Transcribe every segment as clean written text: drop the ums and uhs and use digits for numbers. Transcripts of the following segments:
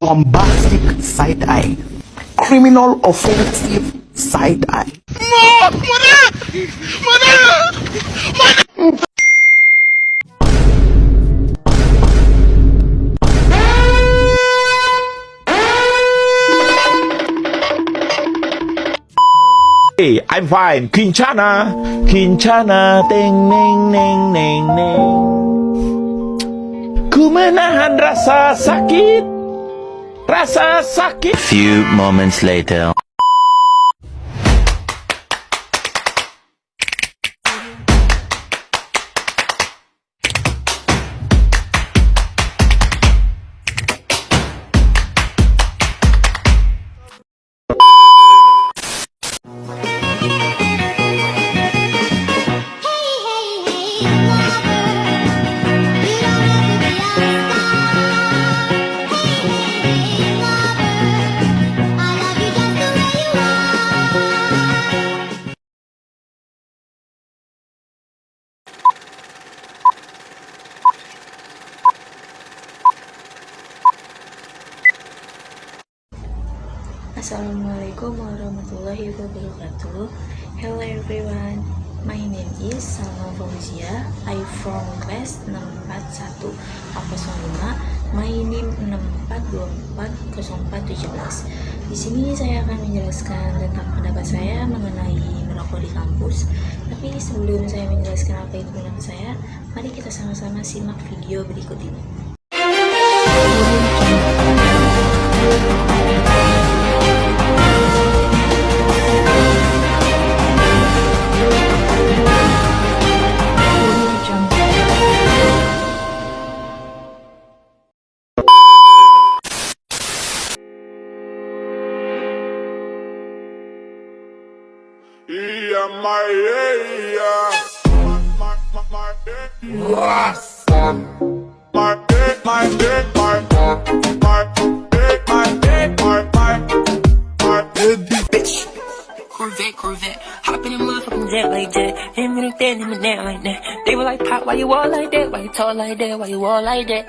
bombastic side eye, criminal offensive side eye. Hey, I'm fine. Kincana, Kincana, ting, ning, ning, ning, ning. Ku menahan rasa sakit, rasa sakit. Few moments later. Assalamualaikum warahmatullahi wabarakatuh. Hello everyone, my name is Salma Fauzia. I from class 641 A45, my NIM 64240417. Di sini saya akan menjelaskan tentang pendapat saya mengenai merokok di kampus. Tapi sebelum saya menjelaskan apa itu pendapat saya, mari kita sama-sama simak video berikut ini. Corvette, hop in the motherfucking jet like that. Him and that, him and that like that. They were like, Pop, why you all like that? Why you talk like that? Why you all like that?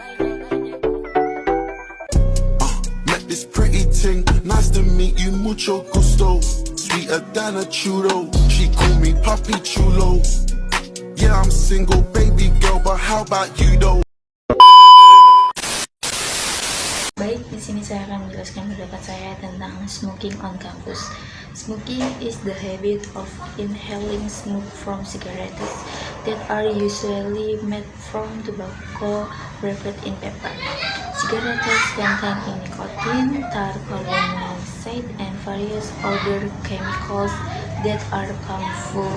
Met this pretty ting, nice to meet you, mucho gusto. Sweeter than a churro, she call me Papi Chulo. Yeah, I'm single, baby girl, but how about you though? Baik, di sini saya akan menjelaskan pendapat saya tentang smoking on campus. Smoking is the habit of inhaling smoke from cigarettes that are usually made from tobacco wrapped in paper. Cigarettes contain nicotine, tar, carbon monoxide, and various other chemicals that are harmful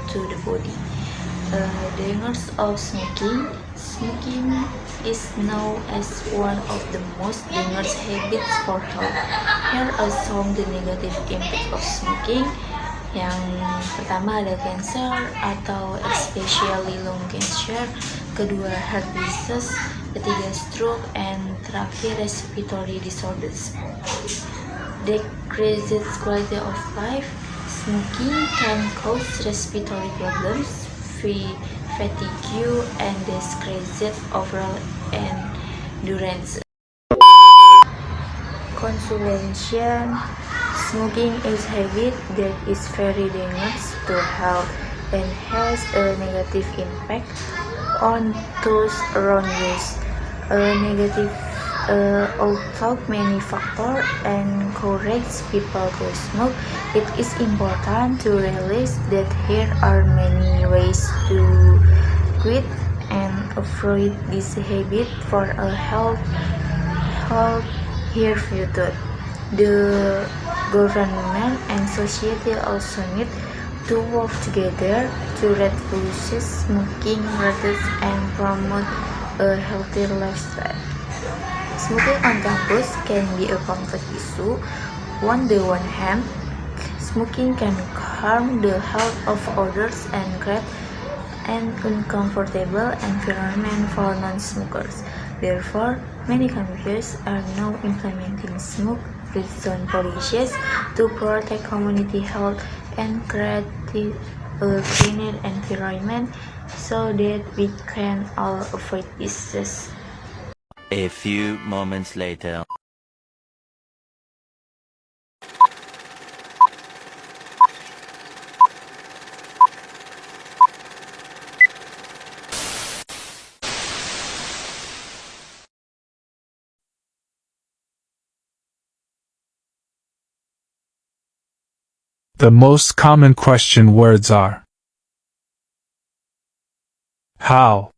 to the body. Dangers of smoking. Smoking is known as one of the most dangerous habits for health. Here are some the negative impact of smoking. Yang pertama ada cancer atau especially lung cancer, kedua heart disease, ketiga stroke, and terakhir respiratory disorders. Decreases quality of life. Smoking can cause respiratory problems, fatigue, and decreased overall endurance. Conclusion: smoking is a habit that is very dangerous to health and has a negative impact on those around us. Although many factors encourage people to smoke, it is important to realize that here are many ways to quit and avoid this habit for a healthier future. The government and society also need to work together to reduce smoking rates and promote a healthy lifestyle. Smoking on campus can be a complex issue. On the one hand, smoking can harm the health of others and create an uncomfortable environment for non-smokers. Therefore, many countries are now implementing smoke-free zone policies to protect community health and create a cleaner environment so that we can all avoid disease. A few moments later. The most common question words are how,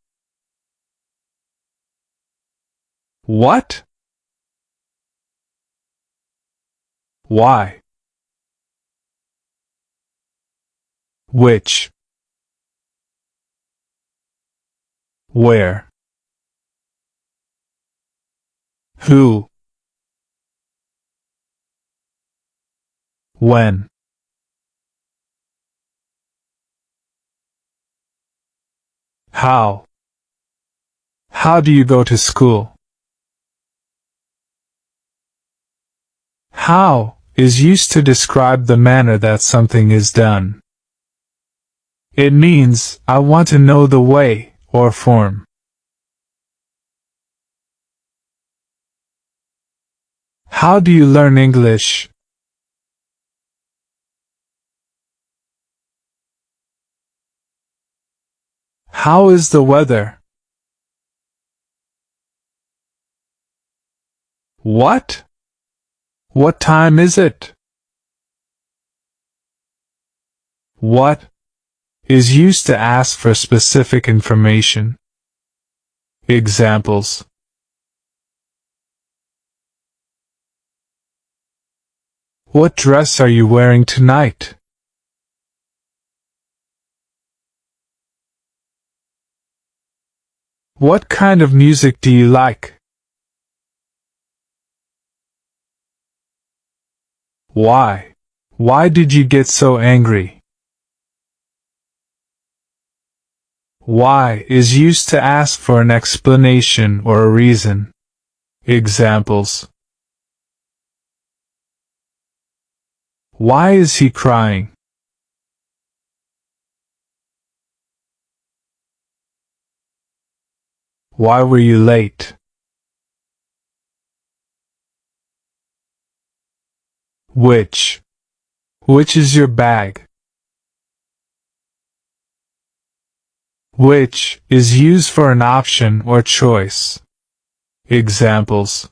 what, why, which, where, who, when. How? How do you go to school? How is used to describe the manner that something is done. It means, I want to know the way, or form. How do you learn English? How is the weather? What? What time is it? What is used to ask for specific information. Examples: what dress are you wearing tonight? What kind of music do you like? Why? Why did you get so angry? Why is used to ask for an explanation or a reason. Examples: why is he crying? Why were you late? Which? Which is your bag? Which is used for an option or choice. Examples: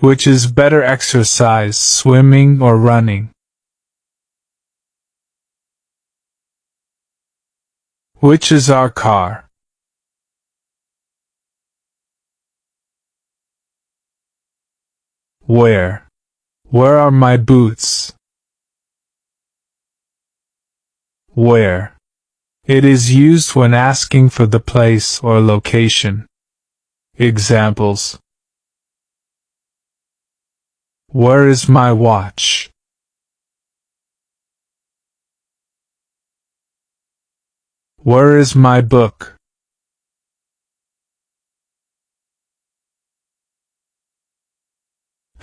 which is better exercise, swimming or running? Which is our car? Where? Where are my boots? Where? It is used when asking for the place or location. Examples: where is my watch? Where is my book?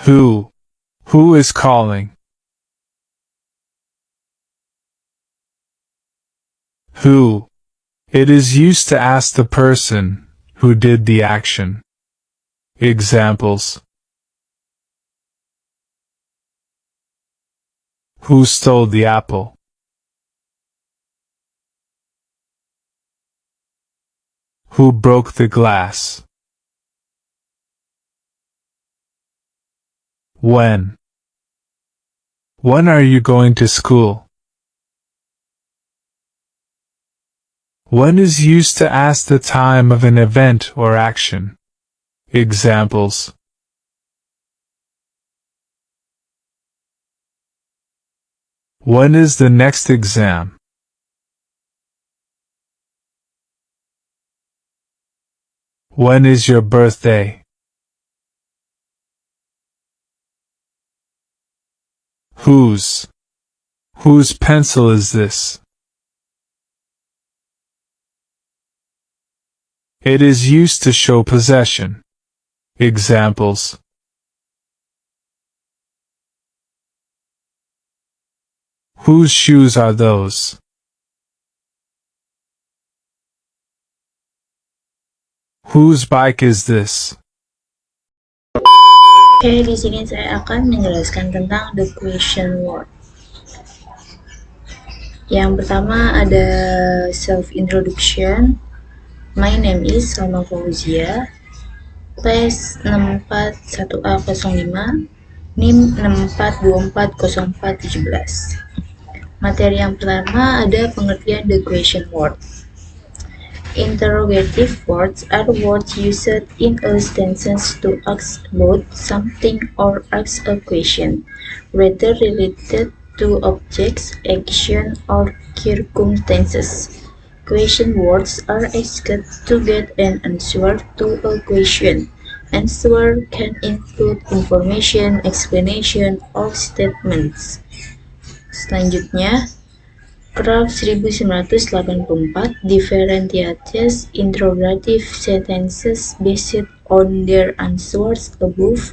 Who? Who is calling? Who? It is used to ask the person who did the action. Examples: who stole the apple? Who broke the glass? When? When are you going to school? When is used to ask the time of an event or action. Examples: when is the next exam? When is your birthday? Whose? Whose pencil is this? It is used to show possession. Examples: whose shoes are those? Whose bike is this? Oke, di sini saya akan menjelaskan tentang the question word. Yang pertama ada self introduction. My name is Salma Fauzia. tes 641A05, NIM 64240417. Materi yang pertama ada pengertian the question word. Interrogative words are words used in a sentence to ask about something or ask a question, whether related to objects, action, or circumstances. Question words are asked to get an answer to a question. Answer can include information, explanation, or statements. Selanjutnya, Paragraf 1984 differentiates interrogative sentences based on their answers above.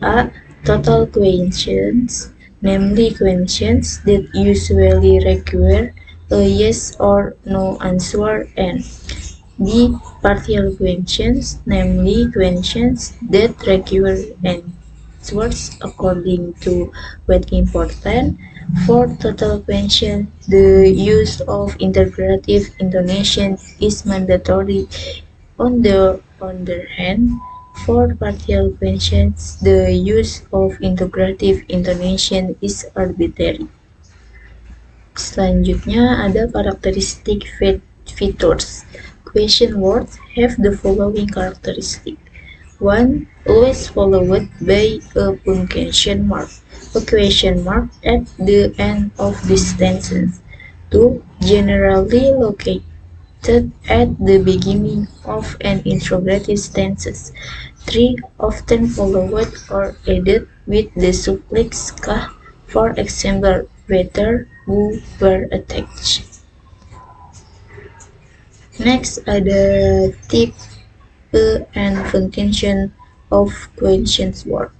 A. Total questions, namely questions that usually require a yes or no answer, and B. Partial questions, namely questions that require answers according to what important. For total questions, the use of interrogative intonation is mandatory. On the other hand, for partial questions, the use of interrogative intonation is arbitrary. Selanjutnya ada karakteristik features. Question words have the following characteristic. 1. Always followed by a punctuation mark, a question mark at the end of the sentence. 2. Generally located at the beginning of an interrogative sentence. 3. Often followed or added with the suffix "kah", for example, whether, who, were attached. Next ada type and function of question word.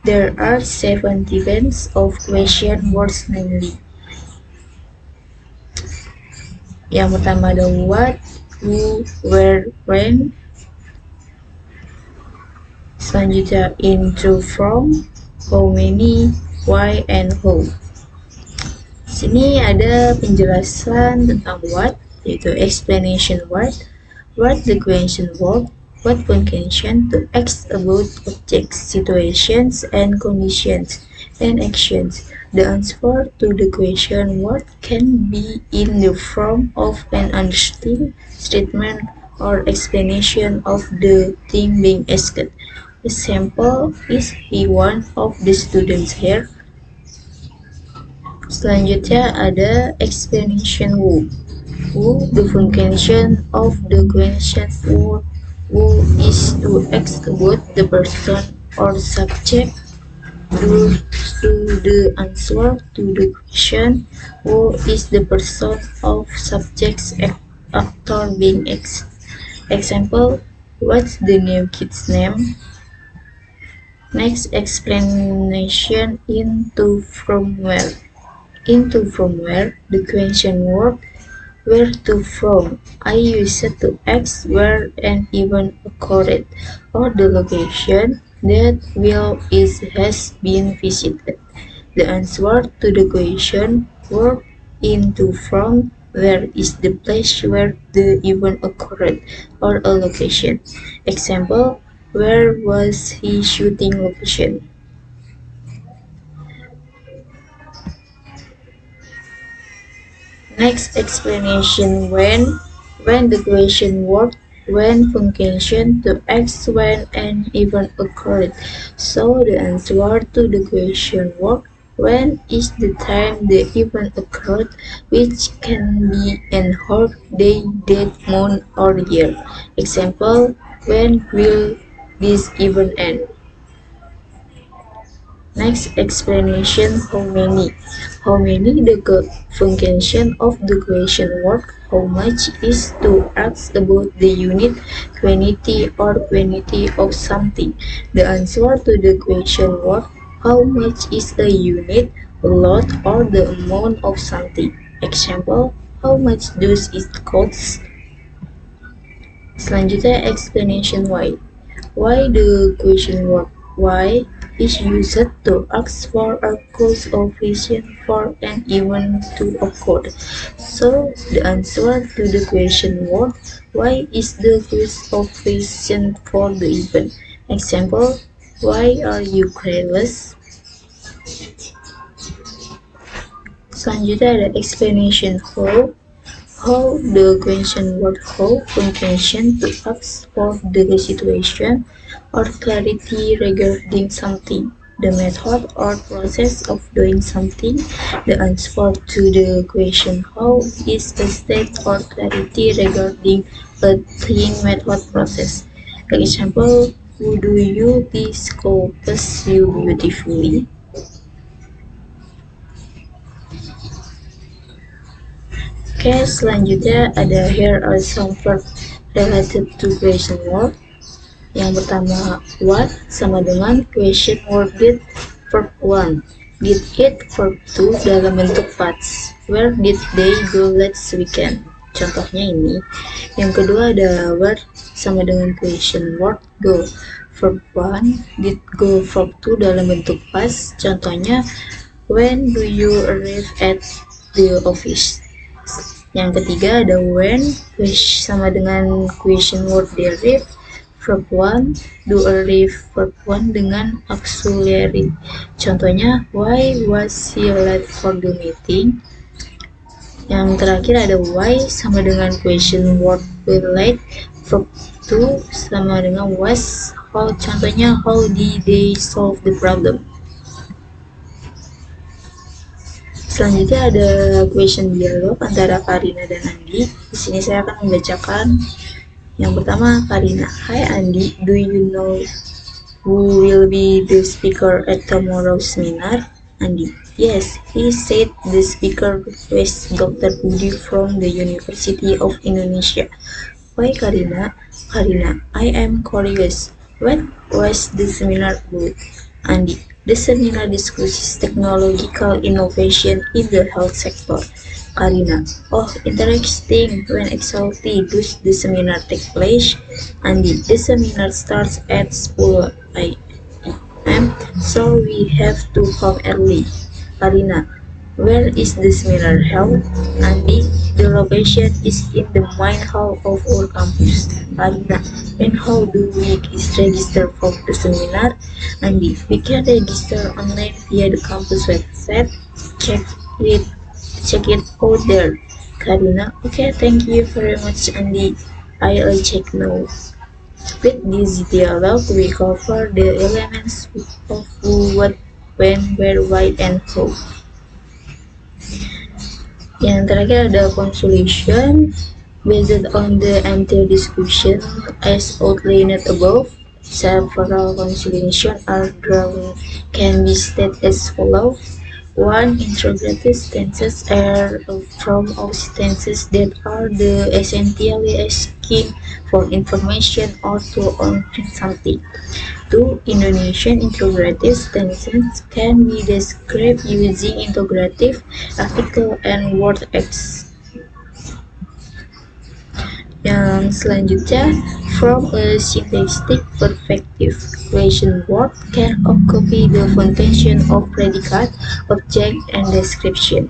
There are 7 types of question words, namely. Yang pertama ada what, who, where, when. Selanjutnya into, from, how many, why, and how. Sini ada penjelasan tentang what, yaitu explanation word. What the question word, what function to ask about objects, situations, and conditions, and actions. The answer to the question word can be in the form of an understanding statement or explanation of the thing being asked. Example, is he one of the students here? Selanjutnya ada explanation who. Who, the function of the question word. Who is to ask about the person or subject. To the answer to the question. Who is the person of subject's actor being asked. Example, what's the new kid's name? Next, explanation into, from, where. Into, from, where, the question word. Where to, from. I use it to ask where an event occurred, or the location that has been visited. The answer to the question word into, from, where is the place where the event occurred, or a location. Example, where was he shooting location? Next, explanation when. When the question word. When function to ask when an event occurred. So the answer to the question word. When is the time the event occurred, which can be an hour, day, date, month, or year. Example, when will this event end? Next, explanation how many. How many, the function of the question word. How much is to ask about the unit, quantity, or quantity of something. The answer to the question word. How much is a unit, a lot, or the amount of something. Example, how much does it cost? Selanjutnya, explanation why. Why the question word. Why? is used to ask for a cause of action for an event to occur. So the answer to the question what? Why is the cause of action for the event? Example, why are you careless? Selanjutnya ada explanation how. How the question what how function to ask for the situation or clarity regarding something. The method or process of doing something. The answer to the question how is a state or clarity regarding a thing, method, process. Example, would you please compose you beautifully? Oke, selanjutnya ada here are some verbs related to question word. Yang pertama, what sama dengan question word did, verb 1. Did it, verb 2 dalam bentuk past. Where did they go last weekend? Contohnya ini. Yang kedua ada where sama dengan question word go. Verb 1, did go, verb 2 dalam bentuk past. Contohnya, when do you arrive at the office? Yang ketiga ada when, which sama dengan question word arrive, verb 1, do arrive, verb 1 dengan auxiliary. Contohnya, why was he late for the meeting? Yang terakhir ada why sama dengan question word will late, verb 2 sama dengan was, how, contohnya how did they solve the problem? Selanjutnya ada question dialog antara Karina dan Andi. Di sini saya akan membacakan. Yang pertama, Karina. Hi Andi, do you know who will be the speaker at tomorrow's seminar? Andi. Yes, he said the speaker was Dr. Budi from the University of Indonesia. Why Karina? Karina, I am curious. What was the seminar about? Andi. The seminar discusses technological innovation in the health sector. Karina. Oh, interesting. When exactly does the seminar take place? Andi. The seminar starts at 10 a.m. so we have to come early. Karina. Where is the seminar held? Andi. The location is in the main hall of our campus. Karina. And how do we register for the seminar? Andi. We can register online via the campus website. Check it out there. Karina. Okay, thank you very much, Andi. I'll check now. With this dialogue, we cover the elements of who, what, when, where, why, and how. Yang terakhir ada consolation. Based on the entire discussion as outlined above, several considerations are drawn can be stated as follows. 1. Interrogative tenses are from of tenses that are the essentially asking for information or to answer something. 2. Indonesian interrogative tenses can be described using interrogative, article, and word X. Yang selanjutnya, from a syntactic perspective, question word can occupy the function of predicate, object, and description.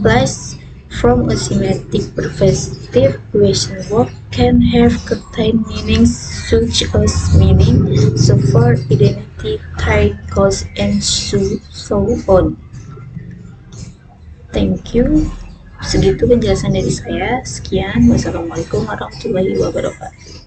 Plus, from a semantic perspective, question word can have contain meanings such as meaning, suffer, identity, type, cause, and so on. Thank you. Segitu penjelasan dari saya. Sekian. Wassalamualaikum warahmatullahi wabarakatuh.